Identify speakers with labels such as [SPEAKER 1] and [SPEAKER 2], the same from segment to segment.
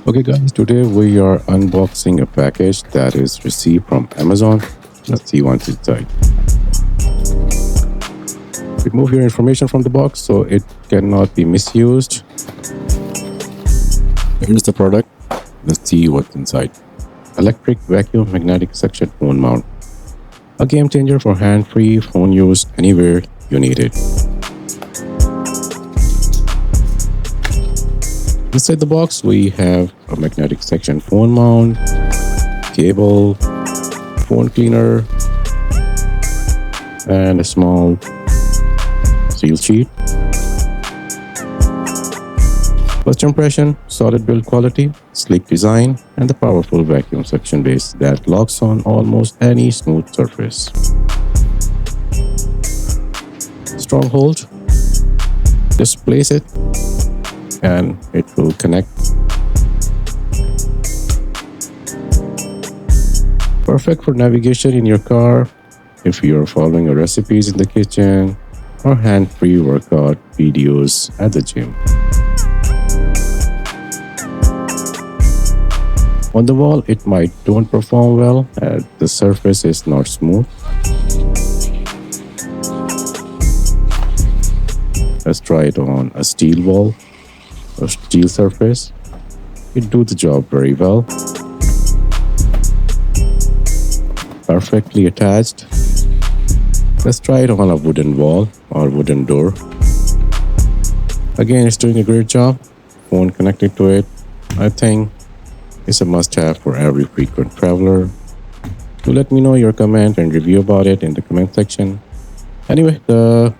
[SPEAKER 1] Okay guys, today we are unboxing a package that is received from Amazon. Let's see what's inside. Remove your information from the box so it cannot be misused. Here's the product. Let's see what's inside. Electric vacuum magnetic suction phone mount. A game changer for hand-free phone use anywhere you need it. Inside the box, we have a magnetic section phone mount, cable, phone cleaner, and a small seal sheet. First impression, solid build quality, sleek design, and the powerful vacuum suction base that locks on almost any smooth surface. Strong hold. Just place it and it will connect. Perfect for navigation in your car, if you are following your recipes in the kitchen, or hand-free workout videos at the gym. On the wall, it might don't perform well as the surface is not smooth. Let's try it on a steel wall or steel surface. It do the job very well. Perfectly attached. Let's try it on a wooden wall or wooden door. Again, it's doing a great job. Phone connected to it. I think it's a must-have for every frequent traveler. Do let me know your comment and review about it in the comment section. Anyway, the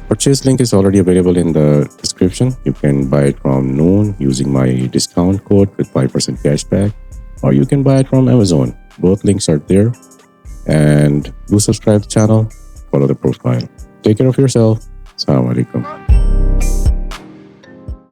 [SPEAKER 1] purchase link is already available in the description. You can buy it from Noon using my discount code with 5% cashback, or you can buy it from Amazon. Both links are there. And do subscribe to the channel, follow the profile. Take care of yourself. Assalamu alaikum.